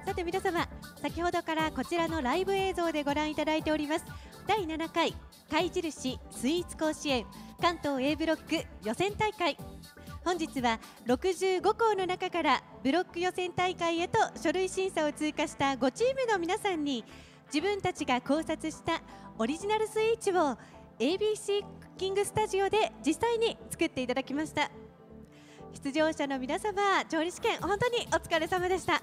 さて皆様、先ほどからこちらのライブ映像でご覧いただいております第7回貝印スイーツ甲子園関東 A ブロック予選大会。本日は65校の中からブロック予選大会へと書類審査を通過した5チームの皆さんに、自分たちが考察したオリジナルスイーツを ABC クッキングスタジオで実際に作っていただきました。出場者の皆様、調理試験本当にお疲れ様でした。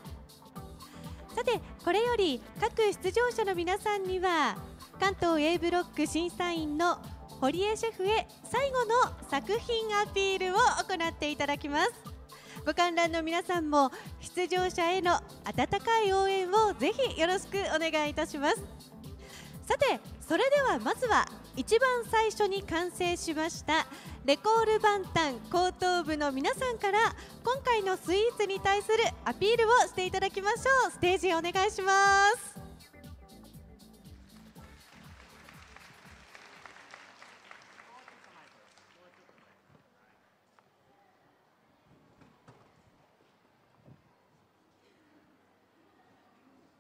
さて、これより各出場者の皆さんには関東 A ブロック審査員の堀江シェフへ最後の作品アピールを行っていただきます。ご観覧の皆さんも出場者への温かい応援をぜひよろしくお願いいたします。さて、それではまずは一番最初に完成しましたレコールバンタン高等部の皆さんから今回のスイーツに対するアピールをしていただきましょう。ステージお願いします。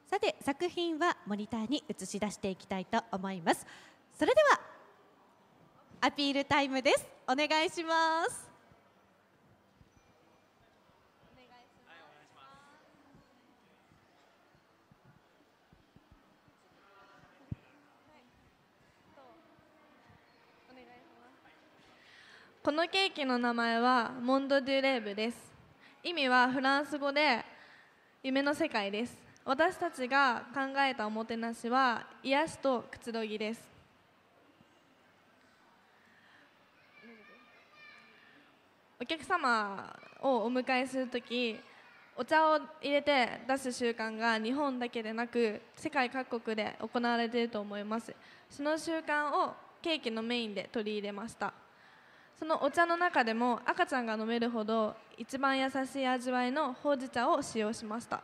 さて、作品はモニターに映し出していきたいと思います。それではアピールタイムです。お願いします。このケーキの名前はモンド・デュ・レーブです。意味はフランス語で夢の世界です。私たちが考えたおもてなしは癒しとくつろぎです。お客様をお迎えするとき、お茶を入れて出す習慣が日本だけでなく世界各国で行われていると思います。その習慣をケーキのメインで取り入れました。そのお茶の中でも赤ちゃんが飲めるほど一番優しい味わいのほうじ茶を使用しました。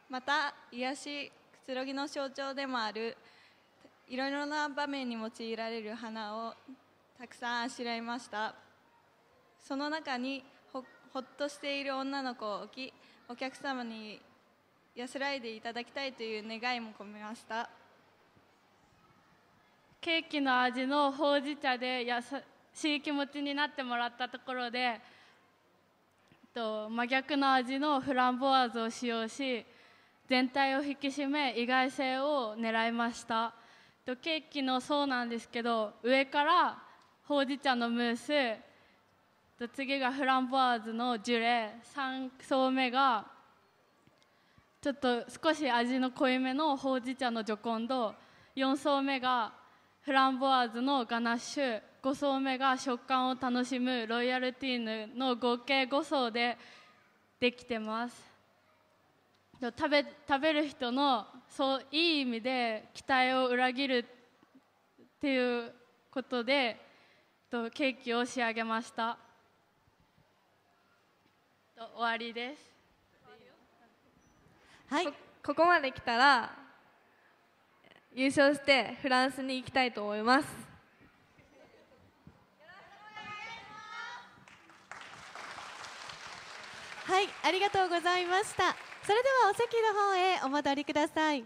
また、癒しくつろぎの象徴でもあるいろいろな場面に用いられる花をたくさんあしらいました。その中にほっとしている女の子を置き、お客様に安らいでいただきたいという願いも込めました。ケーキの味のほうじ茶で優しい気持ちになってもらったところで、真逆の味のフランボワーズを使用し、全体を引き締め意外性を狙いました。ケーキの層なんですけど、上からほうじ茶のムース、次がフランボワーズのジュレ、3層目がちょっと少し味の濃いめのほうじ茶のジョコンド、4層目がフランボワーズのガナッシュ、5層目が食感を楽しむロイヤルティーヌの合計5層でできてます。食べる人のいい意味で期待を裏切るっていうことでケーキを仕上げました。終わりです。はい、ここまで来たら優勝してフランスに行きたいと思います。はい、ありがとうございました。それではお席の方へお戻りください。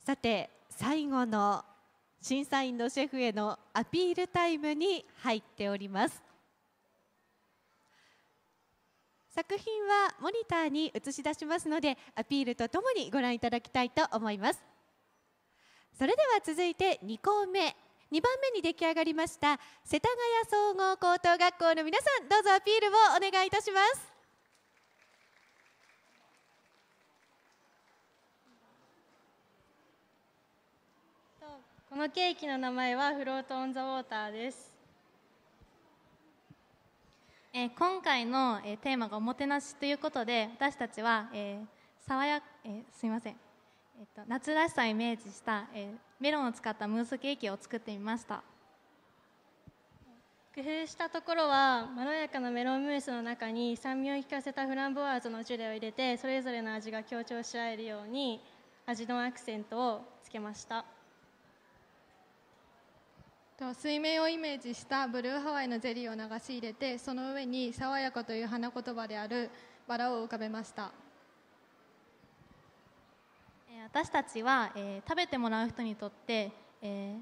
さて、最後の審査員のシェフへのアピールタイムに入っております。作品はモニターに映し出しますので、アピールとともにご覧いただきたいと思います。それでは続いて2校目、2番目に出来上がりました世田谷総合高等学校の皆さん、どうぞアピールをお願いいたします。このケーキの名前はフロートオンザウォーターです。今回のテーマがおもてなしということで、私たちはすみません、夏らしさをイメージしたメロンを使ったムースケーキを作ってみました。工夫したところは、まろやかなメロンムースの中に酸味を効かせたフランボワーズのジュレを入れて、それぞれの味が強調し合えるように味のアクセントをつけました。水面をイメージしたブルーハワイのゼリーを流し入れて、その上に爽やかという花言葉であるバラを浮かべました。私たちは、食べてもらう人にとって、見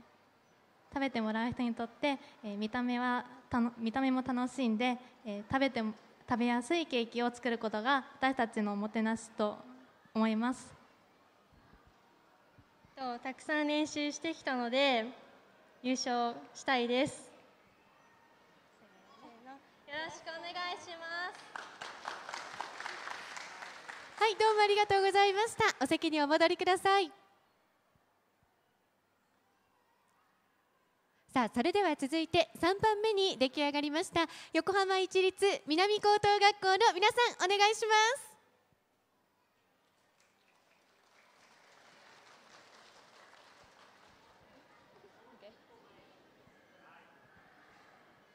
た目も楽しんで、食べやすいケーキを作ることが私たちのおもてなしと思います。たくさん練習してきたので優勝したいです。よろしくお願いします。はい、どうもありがとうございました。お席にお戻りください。さあ、それでは続いて3番目に出来上がりました横浜市立南高等学校の皆さん、お願いします。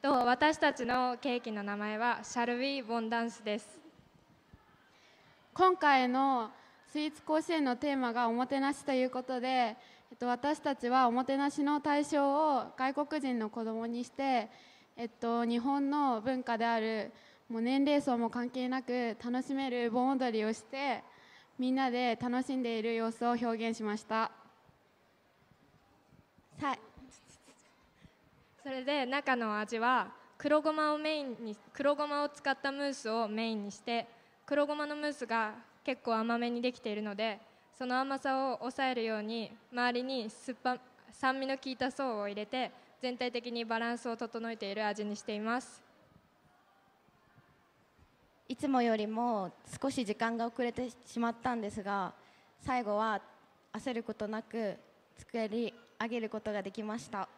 私たちのケーキの名前はシャルウィーボンダンスです。今回のスイーツ甲子園のテーマがおもてなしということで、私たちはおもてなしの対象を外国人の子供にして、日本の文化であるもう年齢層も関係なく楽しめる盆踊りをしてみんなで楽しんでいる様子を表現しました。それで中の味は黒ごまを使ったムースをメインにして、黒ごまのムースが結構甘めにできているので、その甘さを抑えるように周りに酸味の効いた層を入れて全体的にバランスを整えている味にしています。いつもよりも少し時間が遅れてしまったんですが、最後は焦ることなく作り上げることができました。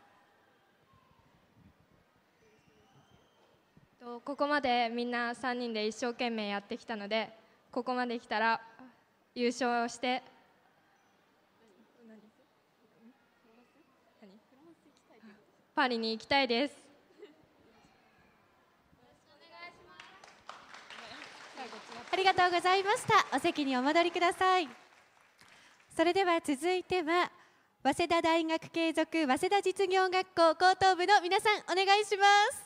ここまでみんな3人で一生懸命やってきたので、ここまで来たら優勝してパリに行きたいです。ありがとうございました。お席にお戻りください。それでは続いては早稲田大学継続早稲田実業学校高等部の皆さん、お願いします。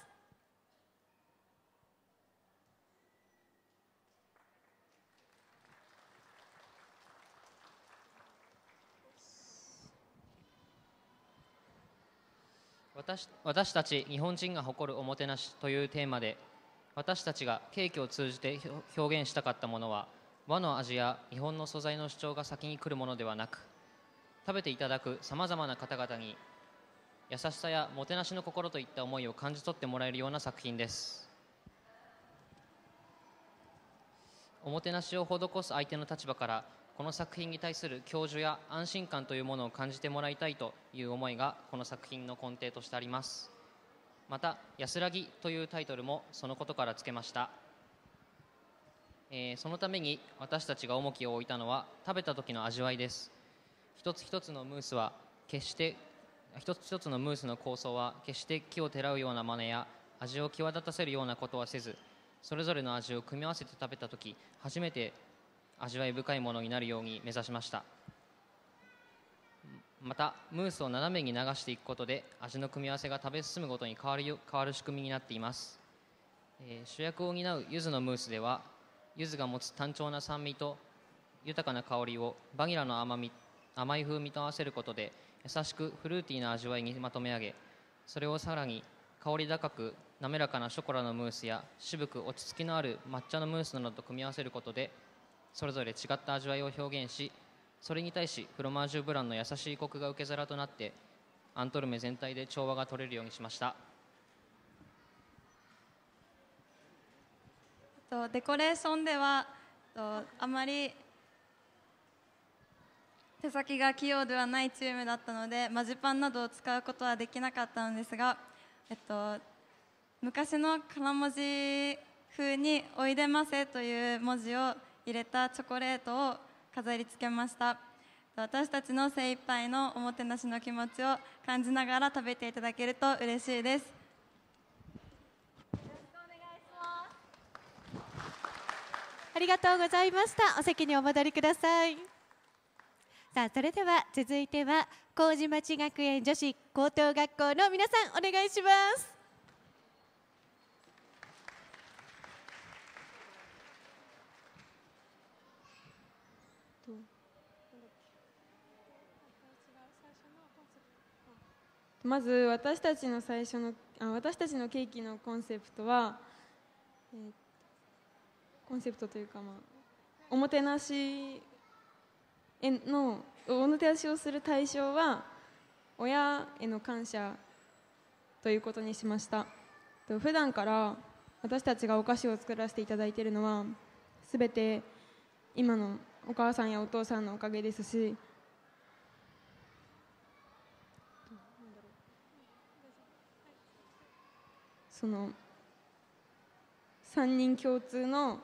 私たち日本人が誇るおもてなしというテーマで、私たちがケーキを通じて表現したかったものは、和の味や日本の素材の主張が先に来るものではなく、食べていただくさまざまな方々に優しさやもてなしの心といった思いを感じ取ってもらえるような作品です。おもてなしを施す相手の立場から、この作品に対する享受や安心感というものを感じてもらいたいという思いがこの作品の根底としてあります。また安らぎというタイトルもそのことからつけました。そのために私たちが重きを置いたのは食べた時の味わいです。一つ一つのムースの構想は決して奇をてらうような真似や味を際立たせるようなことはせず、それぞれの味を組み合わせて食べた時初めて味わい深いものになるように目指しました。またムースを斜めに流していくことで味の組み合わせが食べ進むごとに変わる仕組みになっています。主役を担う柚子のムースでは、柚子が持つ単調な酸味と豊かな香りをバニラの甘い風味と合わせることで優しくフルーティーな味わいにまとめ上げ、それをさらに香り高く滑らかなショコラのムースや渋く落ち着きのある抹茶のムースなどと組み合わせることで、それぞれ違った味わいを表現し、それに対しフロマージュブランの優しいコクが受け皿となってアントルメ全体で調和が取れるようにしました。デコレーションではあまり手先が器用ではないチームだったので、マジパンなどを使うことはできなかったのですが、昔の金文字風においでませという文字を入れたチョコレートを飾り付けました。私たちの精一杯のおもてなしの気持ちを感じながら食べていただけると嬉しいです。ありがとうございました。お席にお戻りください。さあそれでは続いては麹町学園女子高等学校の皆さんお願いします。まず私たちのケーキのコンセプトは、コンセプトというか、おもてなしをする対象は親への感謝ということにしました。普段から私たちがお菓子を作らせていただいているのはすべて今のお母さんやお父さんのおかげですし、その3人共通の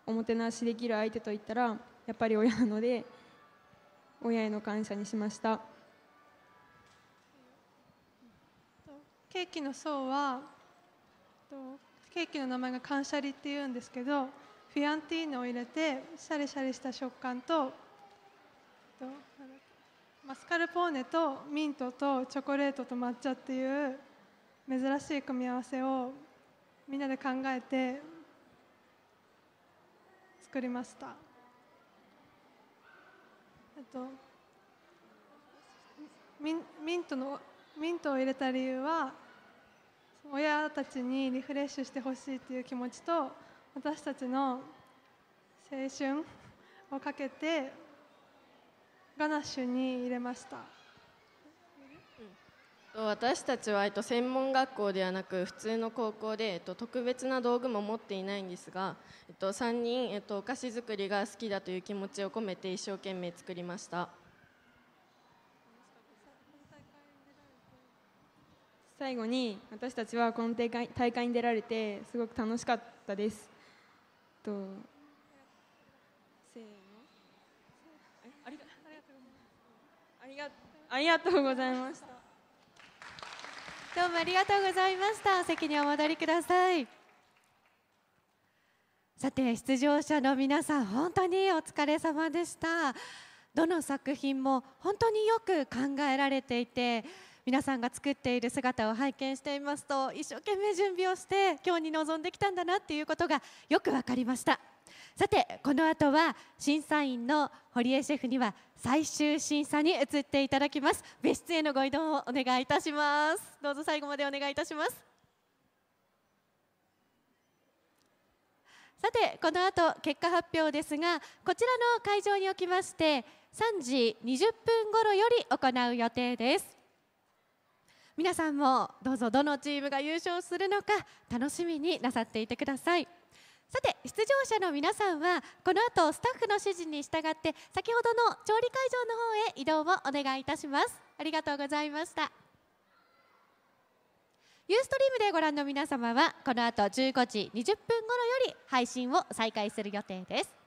おもてなしできる相手といったらやっぱり親なので、親への感謝にしました。ケーキの層はケーキの名前が感謝リっていうんですけど、フィアンティーヌを入れてシャリシャリした食感とマスカルポーネとミントとチョコレートと抹茶っていう珍しい組み合わせをみんなで考えて作りました。ミントを入れた理由は親たちにリフレッシュしてほしいっていう気持ちと、私たちの青春をかけてガナッシュに入れました。私たちは専門学校ではなく普通の高校で特別な道具も持っていないんですが、3人お菓子作りが好きだという気持ちを込めて一生懸命作りました。最後に私たちはこの大会に出られてすごく楽しかったです。せーの、ありがとうございました。どうもありがとうございました。席にお戻りください。さて出場者の皆さん本当にお疲れ様でした。どの作品も本当によく考えられていて、皆さんが作っている姿を拝見していますと、一生懸命準備をして今日に臨んできたんだなっていうことがよく分かりました。さてこの後は審査員の堀江シェフには最終審査に移っていただきます。別室へのご移動をお願いいたします。どうぞ最後までお願いいたします。さてこの後結果発表ですが、こちらの会場におきまして3時20分頃より行う予定です。皆さんもどうぞどのチームが優勝するのか楽しみになさっていてください。さて出場者の皆さんはこの後スタッフの指示に従って先ほどの調理会場の方へ移動をお願いいたします。ありがとうございました。ユーストリームでご覧の皆様はこの後15時20分頃より配信を再開する予定です。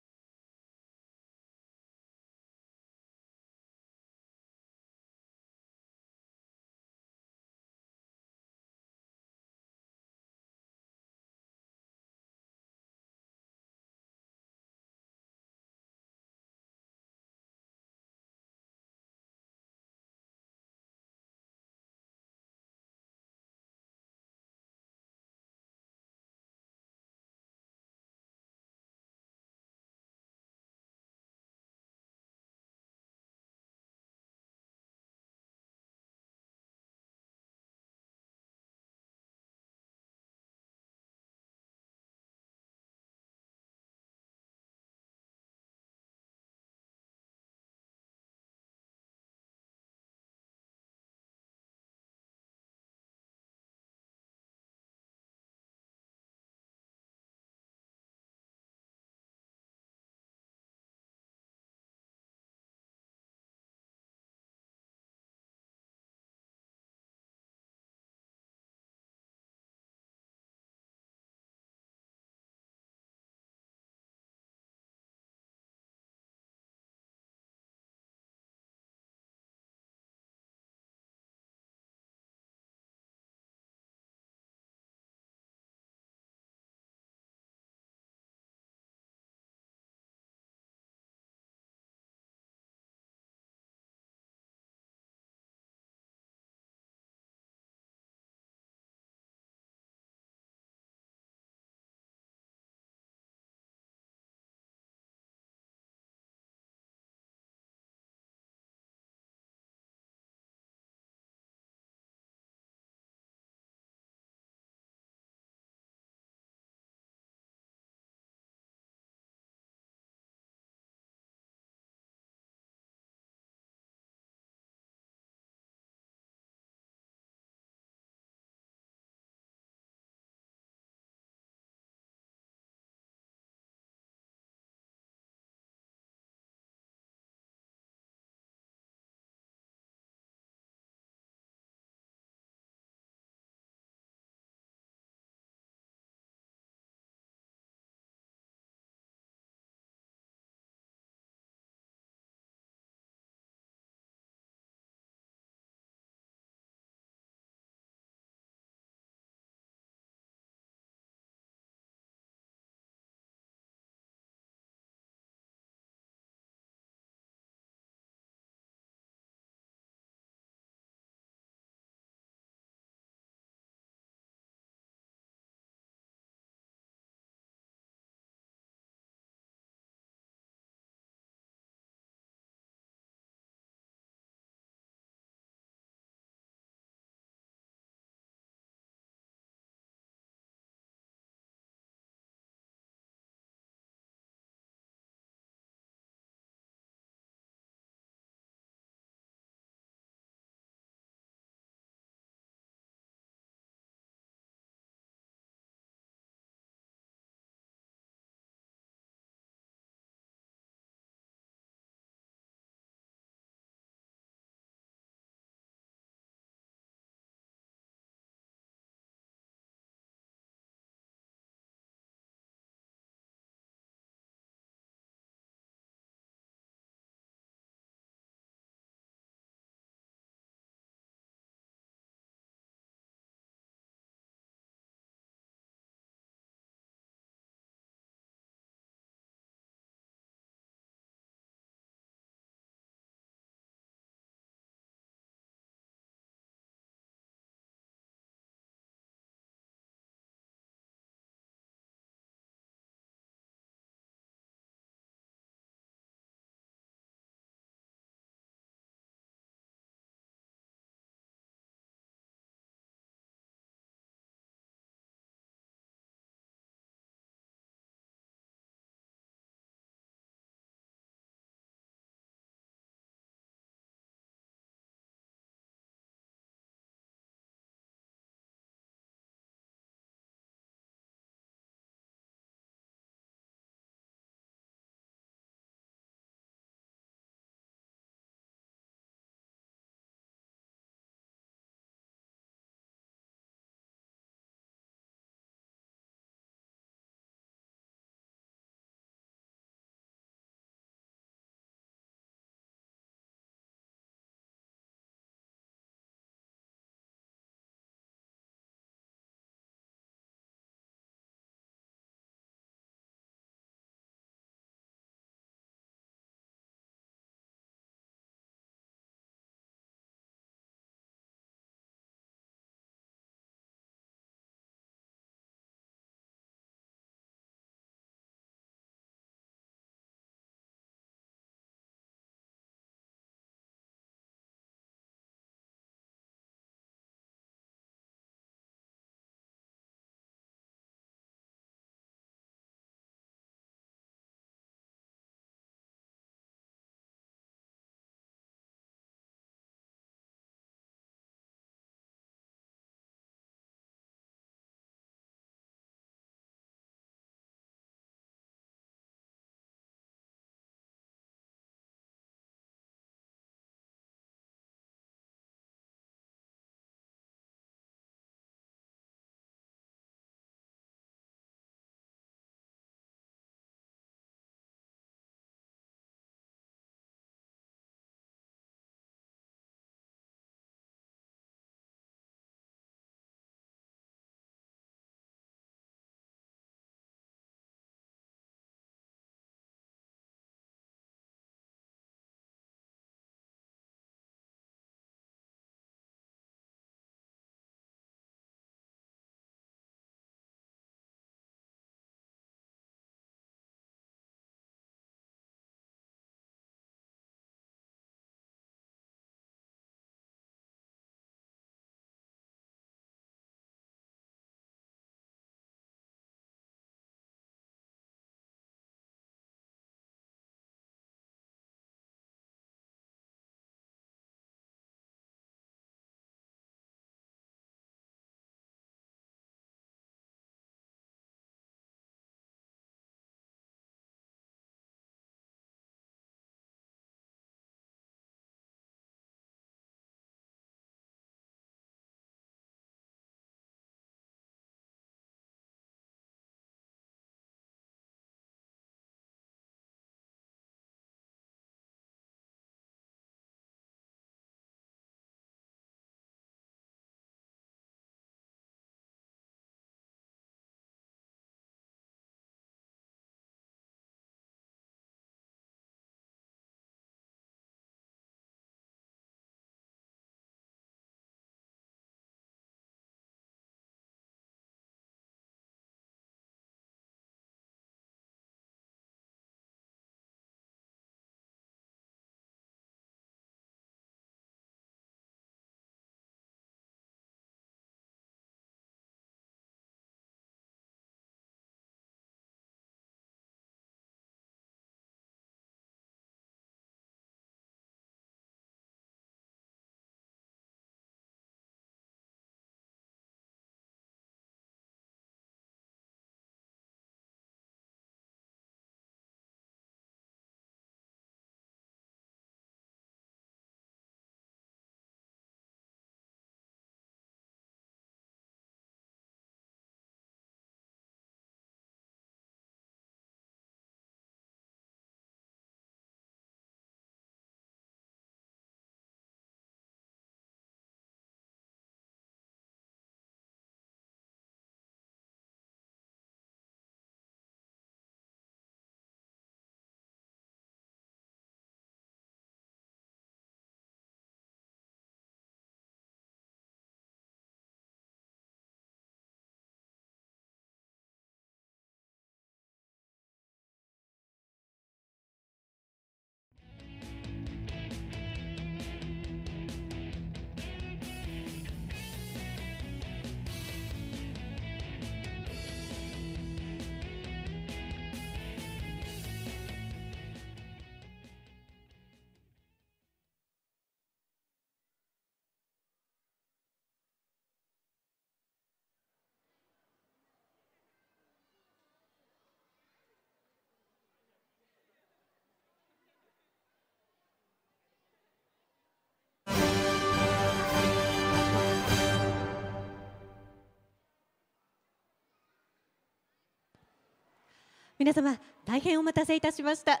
皆様大変お待たせいたしました。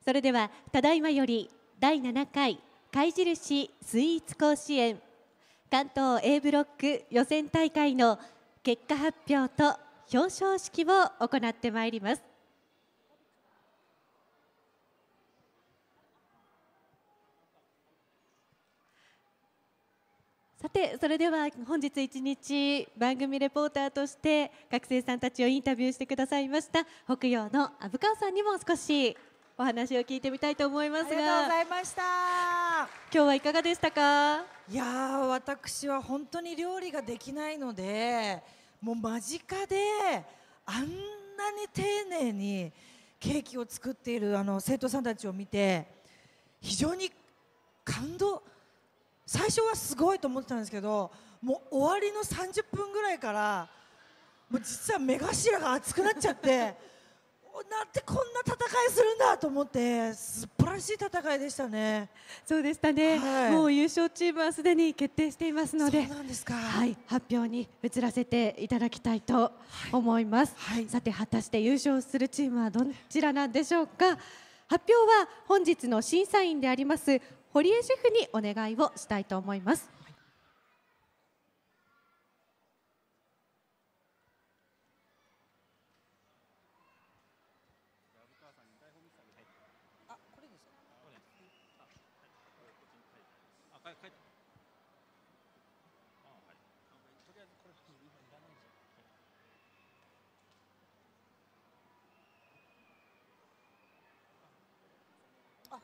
それではただいまより第7回貝印スイーツ甲子園関東 A ブロック予選大会の結果発表と表彰式を行ってまいります。さて、それでは本日一日番組レポーターとして学生さんたちをインタビューしてくださいました北陽の虻川さんにも少しお話を聞いてみたいと思いますが、ありがとうございました。今日はいかがでしたか？いやー、私は本当に料理ができないので、もう間近であんなに丁寧にケーキを作っている生徒さんたちを見て非常に感動。最初はすごいと思ってたんですけど、もう終わりの30分ぐらいからもう実は目頭が熱くなっちゃってなんてこんな戦いするんだと思って、素晴らしい戦いでしたね。そうでしたね、はい、もう優勝チームはすでに決定していますので、そうなんですか、はい、発表に移らせていただきたいと思います、はい、さて果たして優勝するチームはどちらなんでしょうか。発表は本日の審査員であります堀江シェフにお願いをしたいと思います。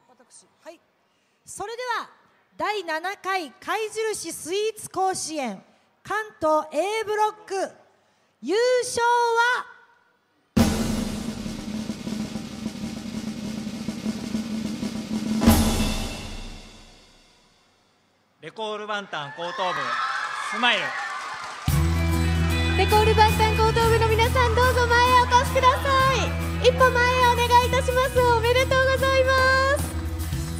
私、はい。それでは第7回貝印スイーツ甲子園関東 A ブロック優勝はレコールバンタン高等部スマイル。レコールバンタン高等部の皆さん、どうぞ前へお越しください。一歩前へお願いいたします。おめでとうございます。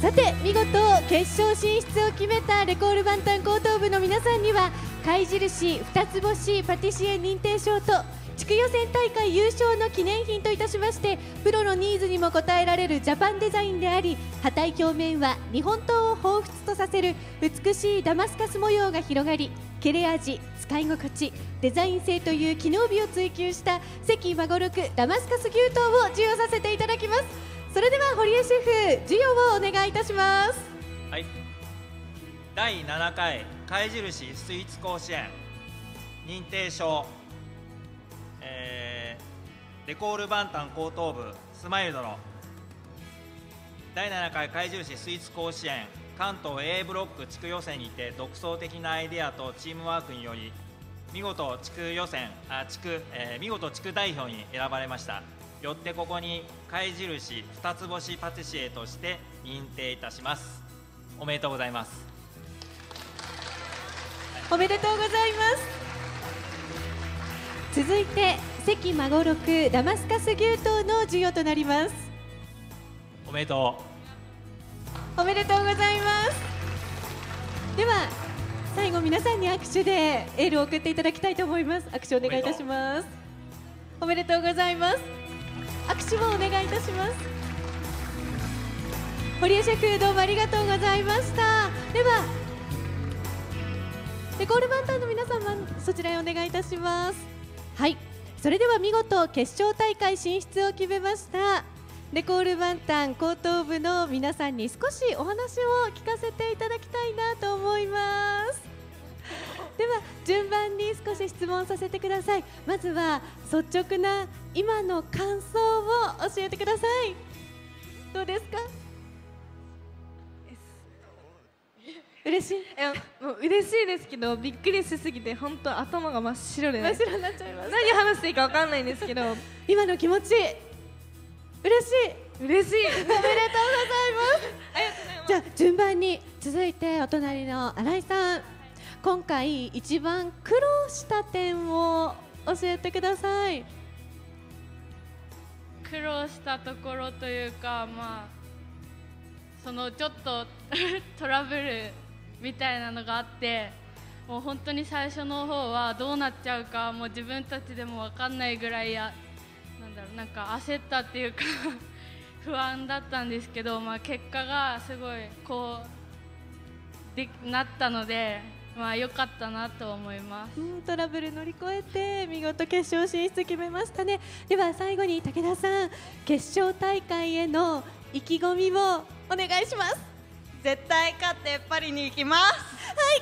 さて、見事決勝進出を決めたレコールバンタン高等部の皆さんには貝印2つ星パティシエ認定証と地区予選大会優勝の記念品といたしまして、プロのニーズにも応えられるジャパンデザインであり、波体表面は日本刀を彷彿とさせる美しいダマスカス模様が広がり、切れ味、使い心地、デザイン性という機能美を追求した関孫六ダマスカス牛刀を授与させていただきます。それでは堀江シェフ、授与をお願いいたします。はい、第7回貝印スイーツ甲子園認定証、レコールバンタン高等部スマイル殿、第7回貝印スイーツ甲子園関東 A ブロック地区予選にて独創的なアイデアとチームワークにより見事地区代表に選ばれました。よってここに貝印2つ星パティシエとして認定いたします。おめでとうございます。おめでとうございます。続いて関孫六ダマスカス牛刀の授与となります。おめでとう。おめでとうございます。では最後皆さんに握手でエールを送っていただきたいと思います。握手お願いいたします。おめでとうございます。握手もお願いいたします。堀江シェフ、どうもありがとうございました。ではレコールバンタンの皆様、そちらへお願いいたします。はい、それでは見事決勝大会進出を決めましたレコールバンタン高等部の皆さんに少しお話を聞かせていただきたいなと思います。では順番に少し質問させてください。まずは率直な今の感想を教えてください。どうですか？嬉しい？もう嬉しいですけど、びっくりしすぎて本当頭が真っ白で、真っ白になっちゃいます。何話していいか分かんないんですけど今の気持ち嬉しい。嬉しい。おめでとうございます。じゃあ順番に続いてお隣の新井さん、今回一番苦労した点を教えてください。苦労したところというか、そのちょっとトラブルみたいなのがあって、もう本当に最初の方はどうなっちゃうかもう自分たちでも分かんないぐらいなんか焦ったっていうか不安だったんですけど、結果がすごいこうでなったので、良かったなと思います。トラブル乗り越えて見事決勝進出決めましたね。では最後に武田さん、決勝大会への意気込みをお願いします。絶対勝ってパリに行きます。はい、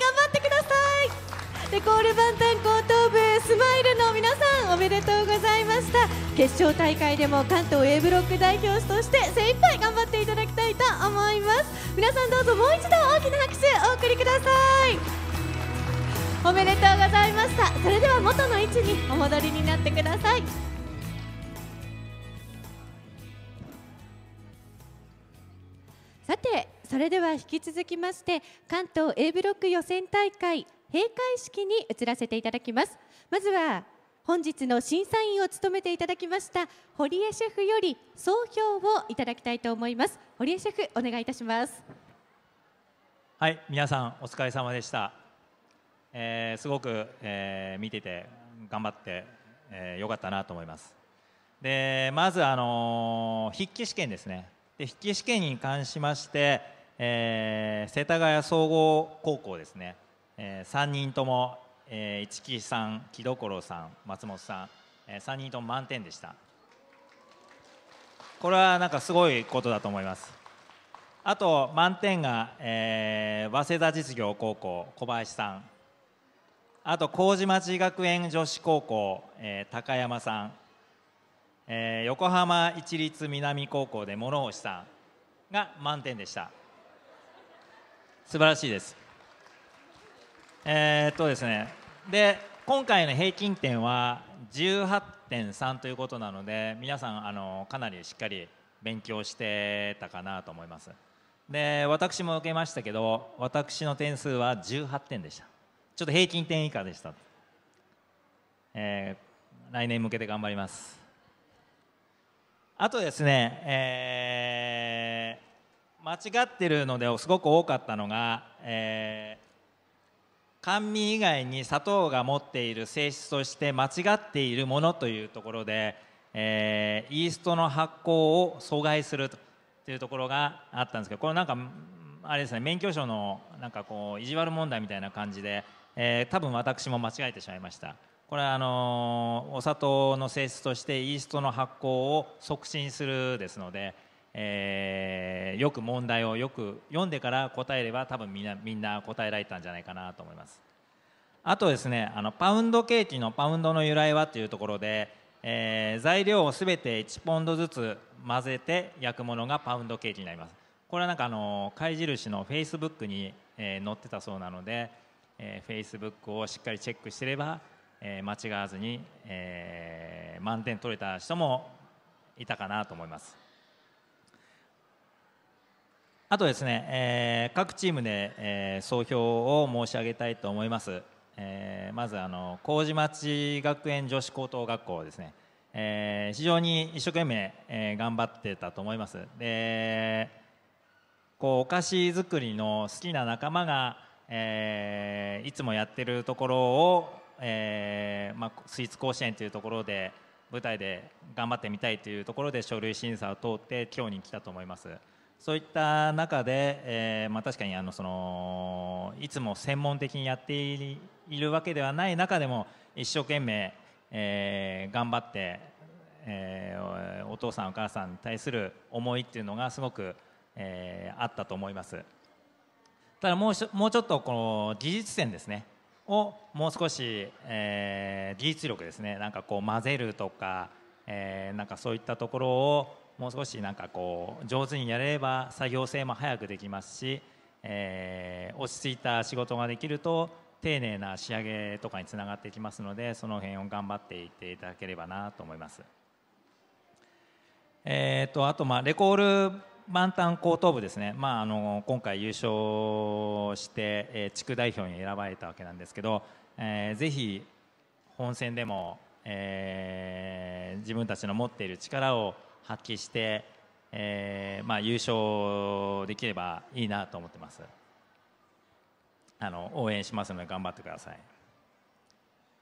頑張ってください。レコールバンタン高等部スマイルの皆さん、おめでとうございました。決勝大会でも関東 A ブロック代表として精一杯頑張っていただきたいと思います。皆さんどうぞもう一度大きな拍手お送りください。おめでとうございました。それでは元の位置にお戻りになってください。さて、それでは引き続きまして関東 A ブロック予選大会閉会式に移らせていただきます。まずは本日の審査員を務めていただきました堀江シェフより総評をいただきたいと思います。堀江シェフ、お願いいたします。はい、皆さんお疲れ様でした。すごく、見てて頑張って、よかったなと思います。でまず、筆記試験ですね。で筆記試験に関しまして、世田谷総合高校ですね、3人とも、市木さん、木所さん、松本さん、3人とも満点でした。これはなんかすごいことだと思います。あと満点が、早稲田実業高校小林さん、あと麹町学園女子高校、高山さん、横浜市立南高校で諸星さんが満点でした。素晴らしいです。ですね、で今回の平均点は 18.3 ということなので、皆さんかなりしっかり勉強してたかなと思います。で私も受けましたけど、私の点数は18点でした。ちょっと平均点以下でした。来年向けて頑張ります。あとですね、間違ってるのですごく多かったのが、甘味以外に砂糖が持っている性質として間違っているものというところで、イーストの発酵を阻害するというところがあったんですけど、これなんかあれですね、免許証のなんかこう意地悪問題みたいな感じで、多分私も間違えてしまいました。これはお砂糖の性質としてイーストの発酵を促進するですので、よく問題をよく読んでから答えれば多分みんな答えられたんじゃないかなと思います。あとですね、パウンドケーキのパウンドの由来はというところで、材料をすべて1ポンドずつ混ぜて焼くものがパウンドケーキになります。これはなんか貝印のフェイスブックに、載ってたそうなので、フェイスブックをしっかりチェックしてれば、間違わずに、満点取れた人もいたかなと思います。あとですね、各チームで、総評を申し上げたいと思います。まず麹町学園女子高等学校ですね、非常に一生懸命、頑張ってたと思います。でこうお菓子作りの好きな仲間が、いつもやってるところを、スイーツ甲子園というところで舞台で頑張ってみたいというところで書類審査を通って今日に来たと思います。そういった中で、確かにいつも専門的にやっているわけではない中でも一生懸命、頑張って、お父さんお母さんに対する思いっていうのがすごく、あったと思います。ただもうちょっとこの技術点ですねをもう少し、技術力ですね、なんかこう混ぜるとか、なんかそういったところをもう少しなんかこう上手にやれれば作業性も早くできますし、落ち着いた仕事ができると丁寧な仕上げとかにつながっていきますので、その辺を頑張っていっていただければなと思います。あとレコール万端高等部ですね、今回優勝して、地区代表に選ばれたわけなんですけど、ぜひ本戦でも、自分たちの持っている力を発揮して、優勝できればいいなと思ってます。応援しますので頑張ってください。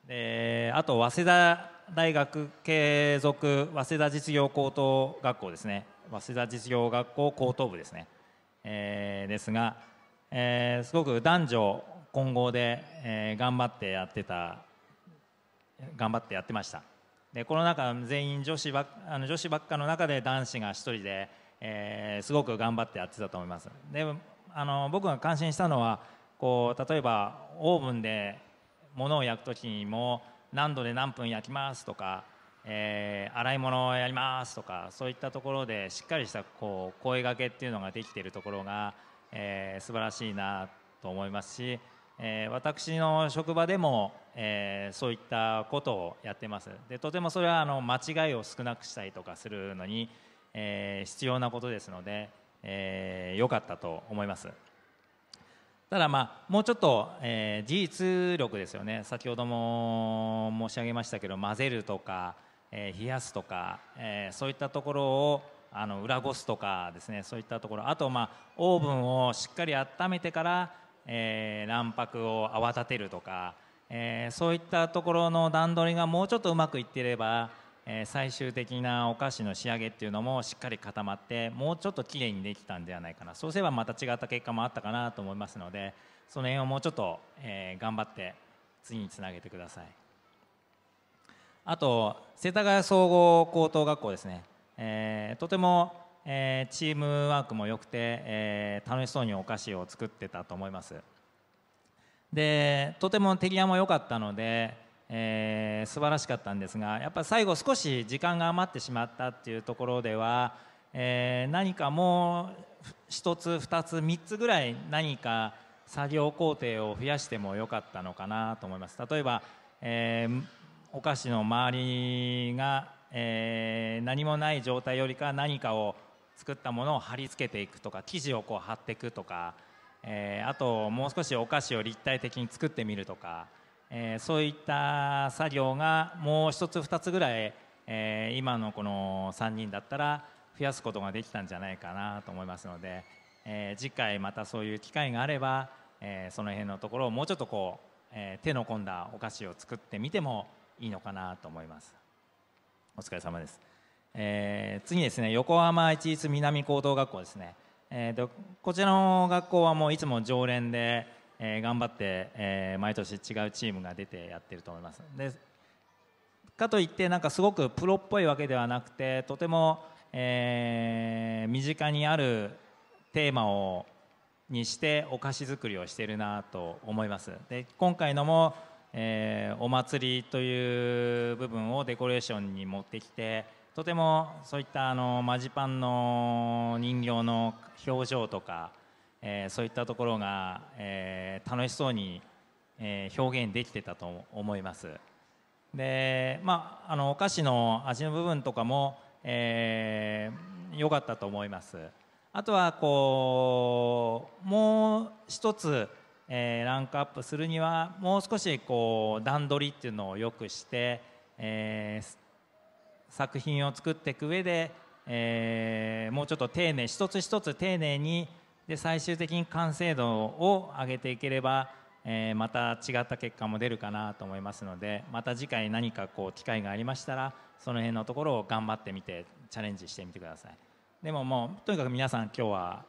であと早稲田大学継続早稲田実業高等学校ですね、早稲田実業学校高等部ですね、ですが、すごく男女混合で、頑張ってやってました。でこの中全員女子ばっかの中で男子が一人で、すごく頑張ってやってたと思います。で僕が感心したのはこう例えばオーブンで物を焼く時にも何度で何分焼きますとか、洗い物をやりますとか、そういったところでしっかりしたこう声掛けっていうのができているところが、素晴らしいなと思いますし、私の職場でも、そういったことをやってます。でとてもそれは間違いを少なくしたりとかするのに、必要なことですので、良かったと思います。ただもうちょっと、技術力ですよね。先ほども申し上げましたけど、混ぜるとか、冷やすとか、そういったところを裏ごすとかですね、そういったところ、あとオーブンをしっかり温めてから、卵白を泡立てるとか、そういったところの段取りがもうちょっとうまくいっていれば、最終的なお菓子の仕上げっていうのもしっかり固まってもうちょっときれいにできたんではないかな。そうすればまた違った結果もあったかなと思いますので、その辺をもうちょっと、頑張って次につなげてください。あと世田谷総合高等学校ですね、とても、チームワークも良くて、楽しそうにお菓子を作ってたと思います。でとても手際も良かったので、素晴らしかったんですが、やっぱり最後少し時間が余ってしまったっていうところでは、何かもう1つ2つ3つぐらい何か作業工程を増やしてもよかったのかなと思います。例えば、お菓子の周りが、何もない状態よりか何かを作ったものを貼り付けていくとか、生地をこう貼っていくとか、あともう少しお菓子を立体的に作ってみるとか、そういった作業がもう1つ2つぐらい、今のこの3人だったら増やすことができたんじゃないかなと思いますので、次回またそういう機会があれば、その辺のところをもうちょっとこう、手の込んだお菓子を作ってみてもいいのかなと思います。お疲れ様です。次ですね、横浜市立南高等学校ですね。こちらの学校はもういつも常連で、頑張って、毎年違うチームが出てやってると思います。でかといってなんかすごくプロっぽいわけではなくて、とても、身近にあるテーマにしてお菓子作りをしているなと思います。で今回のも、お祭りという部分をデコレーションに持ってきて、とてもそういったマジパンの人形の表情とか、そういったところが、楽しそうに、表現できてたと思います。で、お菓子の味の部分とかも良かったと思います。あとはこうもう一つ、ランクアップするにはもう少しこう段取りっていうのを良くして、作品を作っていく上で、もうちょっと丁寧一つ一つ丁寧にで最終的に完成度を上げていければ、また違った結果も出るかなと思いますので、また次回何かこう機会がありましたらその辺のところを頑張ってみてチャレンジしてみてください。でももうとにかく皆さん今日は、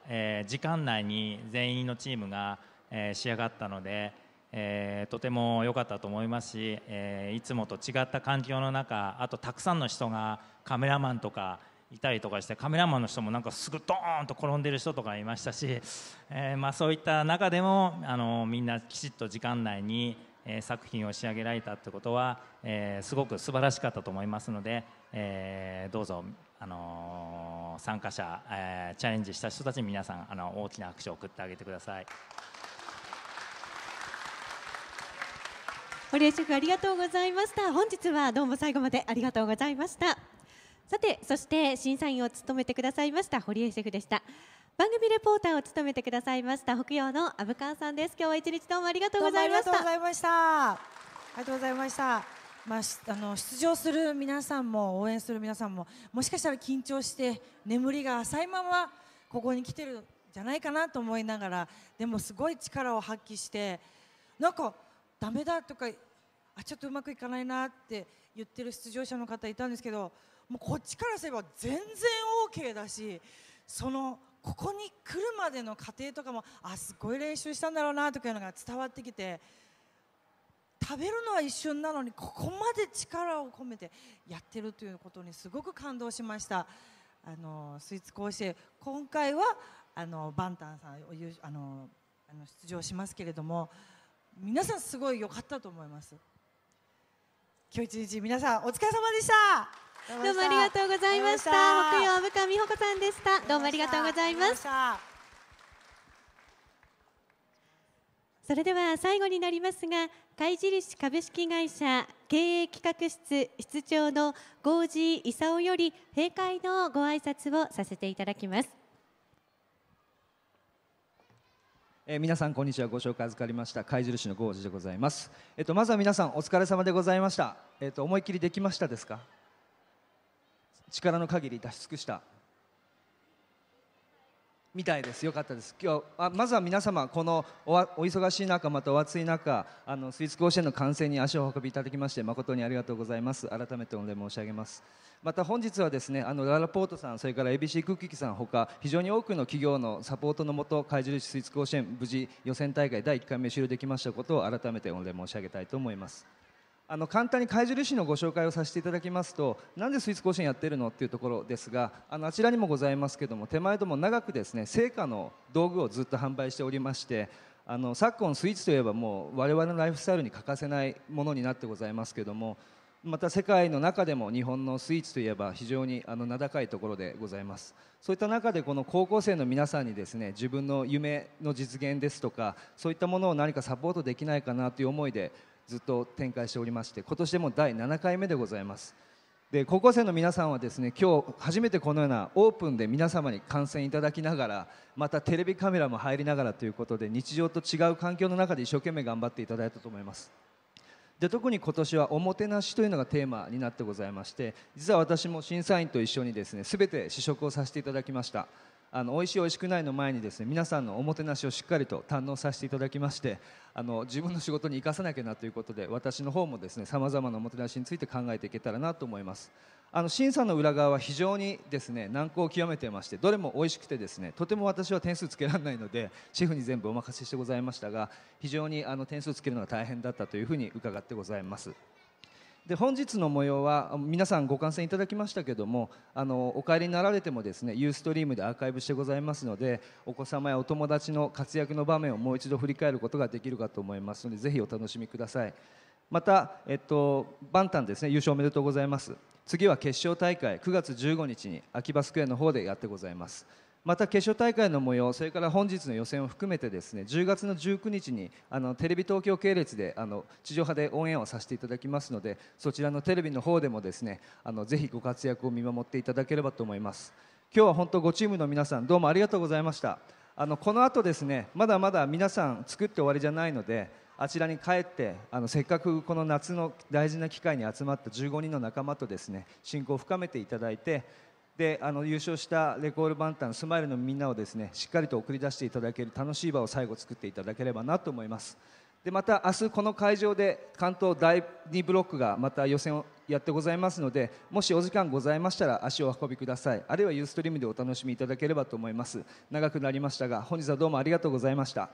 時間内に全員のチームが、仕上がったので、とても良かったと思いますし、いつもと違った環境の中、あとたくさんの人がカメラマンとかいたりとかして、カメラマンの人もなんかすぐドーンと転んでる人とかいましたし、そういった中でもみんなきちっと時間内に、作品を仕上げられたということは、すごく素晴らしかったと思いますので、どうぞ、参加者、チャレンジした人たちに皆さん大きな拍手を送ってあげてください。堀江シェフありがとうございました。本日はどうも最後までありがとうございました。さて、そして審査員を務めてくださいました堀江シェフでした。番組レポーターを務めてくださいました北陽の虻川さんです。今日は一日どうもありがとうございました。ありがとうございました。ありがとうございました。出場する皆さんも応援する皆さんももしかしたら緊張して眠りが浅いままここに来てるんじゃないかなと思いながら、でもすごい力を発揮して、なんかダメだとかちょっとうまくいかないなって言ってる出場者の方いたんですけど、もうこっちからすれば全然 OK だし、ここに来るまでの過程とかもすごい練習したんだろうなとかいうのが伝わってきて、食べるのは一瞬なのにここまで力を込めてやってるということにすごく感動しました。スイーツ甲子園、今回はバンタンさんを出場しますけれども、皆さんすごい良かったと思います。今日一日皆さんお疲れ様でした。どうもありがとうございました。北陽虻川美穂子さんでした。どうもありがとうございます。それでは最後になりますが、貝印株式会社経営企画室室長の郷地勲より閉会のご挨拶をさせていただきます。皆さんこんにちは。ご紹介預かりました貝印の郷地でございます。まずは皆さんお疲れ様でございました。思いっきりできましたですか？力の限り出し尽くしたみたいです。よかったです。今日まずは皆様、このお忙しい中、またお暑い中、スイーツ甲子園の観戦に足をお運びいただきまして誠にありがとうございます。改めて御礼申し上げます。また本日はですね、ララポートさん、それから ABC クッキーさんほか非常に多くの企業のサポートのもと、貝印スイーツ甲子園無事予選大会第1回目終了できましたことを改めて御礼申し上げたいと思います。簡単に貝印のご紹介をさせていただきますと、なんでスイーツ甲子園やってるのっていうところですが、あちらにもございますけども、手前ども長くですね、製菓の道具をずっと販売しておりまして、昨今スイーツといえばもう我々のライフスタイルに欠かせないものになってございますけども、また世界の中でも日本のスイーツといえば非常に名高いところでございます。そういった中でこの高校生の皆さんにですね、自分の夢の実現ですとか、そういったものを何かサポートできないかなという思いでずっと展開しておりまして、今年でも第7回目でございます。で、高校生の皆さんはですね、今日初めてこのようなオープンで皆様に観戦いただきながら、またテレビカメラも入りながらということで、日常と違う環境の中で一生懸命頑張っていただいたと思います。で、特に今年はおもてなしというのがテーマになってございまして、実は私も審査員と一緒にですね、全て試食をさせていただきました。美味しい美味しくないの前にですね、皆さんのおもてなしをしっかりと堪能させていただきまして、自分の仕事に生かさなきゃなということで、私の方もですね、さまざまなおもてなしについて考えていけたらなと思います。審査の裏側は非常にですね、難航を極めていまして、どれも美味しくてですね、とても私は点数つけられないのでシェフに全部お任せしてございましたが、非常に点数つけるのが大変だったというふうに伺ってございます。で、本日の模様は皆さんご観戦いただきましたけども、お帰りになられてもですね、ユーストリームでアーカイブしてございますので、お子様やお友達の活躍の場面をもう一度振り返ることができるかと思いますので、ぜひお楽しみください。また、バンタンですね、優勝おめでとうございます。次は決勝大会、9月15日に秋葉スクエアの方でやってございます。また決勝大会の模様、それから本日の予選を含めてですね、10月の19日にテレビ東京系列で地上波でオンエアをさせていただきますので、そちらのテレビの方でもですね、ぜひご活躍を見守っていただければと思います。今日は本当ごチームの皆さんどうもありがとうございました。この後ですね、まだまだ皆さん作って終わりじゃないので、あちらに帰ってせっかくこの夏の大事な機会に集まった15人の仲間とですね、親交を深めていただいて、で優勝したレコールバンタンスマイルのみんなをですね、しっかりと送り出していただける楽しい場を最後作っていただければなと思います。で、また明日この会場で関東第2ブロックがまた予選をやってございますので、もしお時間ございましたら足をお運びください。あるいはユーストリームでお楽しみいただければと思います。長くなりましたが本日はどうもありがとうございました。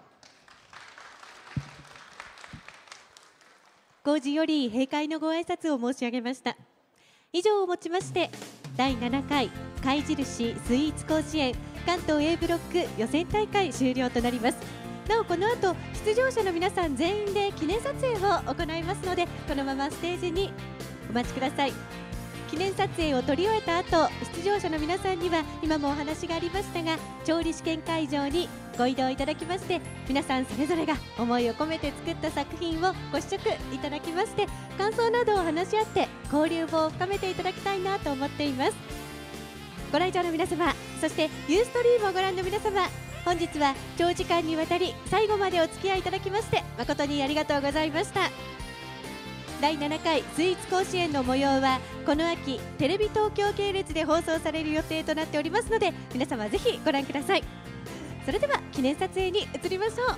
郷地より閉会のご挨拶を申し上げました。以上をもちまして第7回貝印スイーツ甲子園関東 A ブロック予選大会終了となります。なおこの後出場者の皆さん全員で記念撮影を行いますので、このままステージにお待ちください。記念撮影を撮り終えた後、出場者の皆さんには今もお話がありましたが、調理試験会場にご移動いただきまして、皆さんそれぞれが思いを込めて作った作品をご試食いただきまして、感想などを話し合って交流を深めていただきたいなと思っています。ご来場の皆様、そしてユーストリームをご覧の皆様、本日は長時間にわたり最後までお付き合いいただきまして誠にありがとうございました。第7回スイーツ甲子園の模様はこの秋テレビ東京系列で放送される予定となっておりますので、皆様ぜひご覧ください。それでは記念撮影に移りましょう。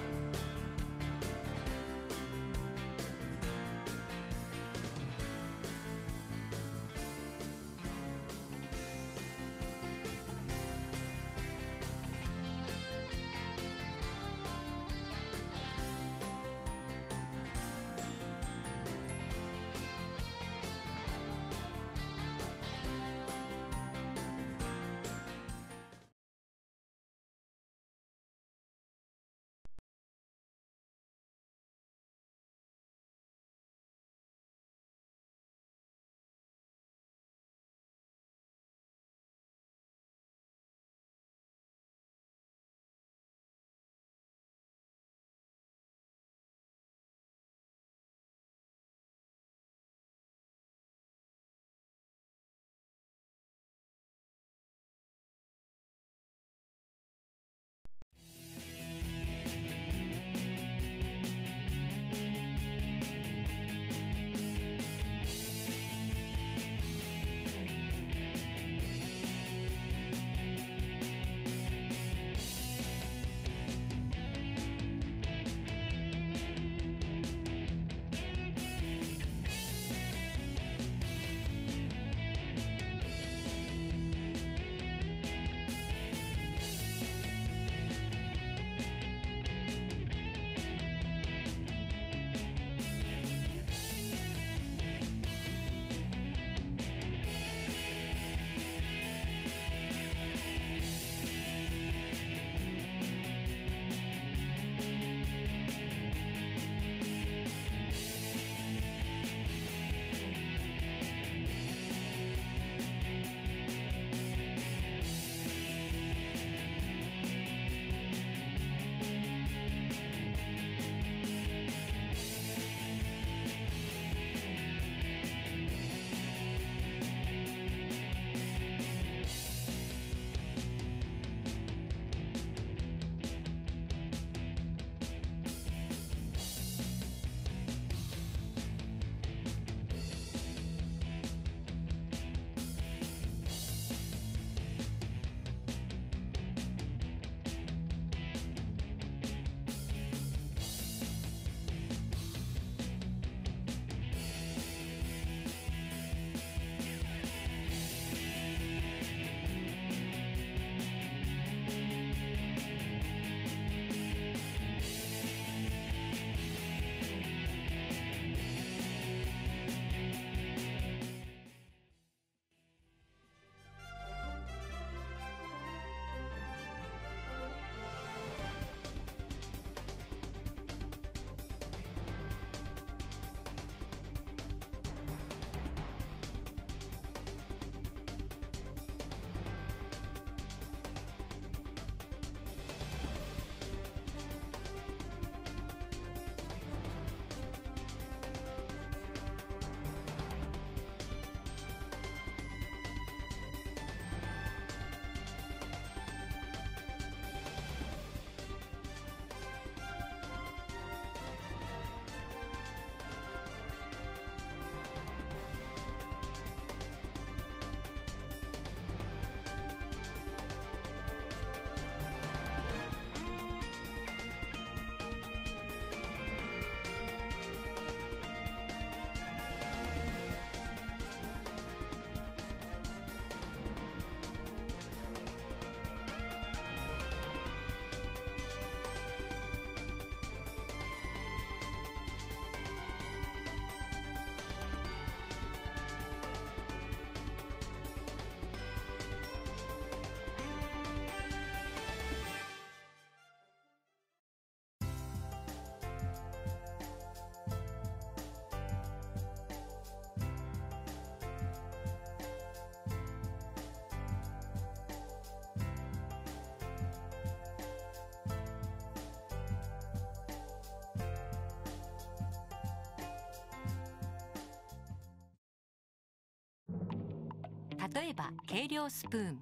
例えば軽量スプーン、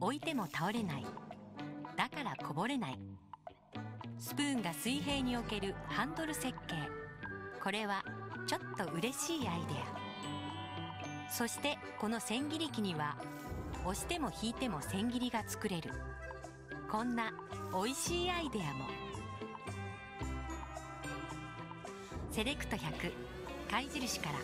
置いても倒れない、だからこぼれない。スプーンが水平に置けるハンドル設計、これはちょっと嬉しいアイデア。そしてこの千切り機には押しても引いても千切りが作れる、こんなおいしいアイデアも。セレクト100貝印から。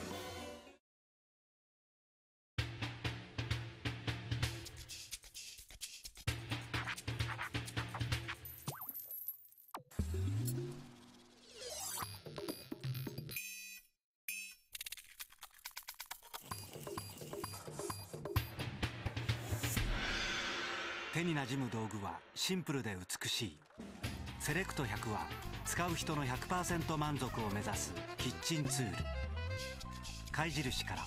手になじむ道具はシンプルで美しい。セレクト100は使う人の 100% 満足を目指すキッチンツール。貝印から。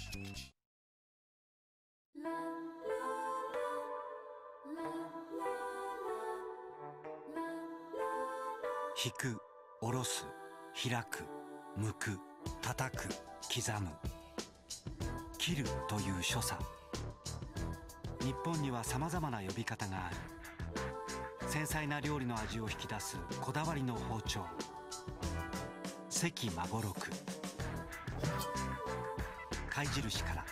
引く、下ろす、開く、剥く、叩く、刻む。切るという所作。日本にはさまざまな呼び方がある。繊細な料理の味を引き出すこだわりの包丁、関孫六。貝印から。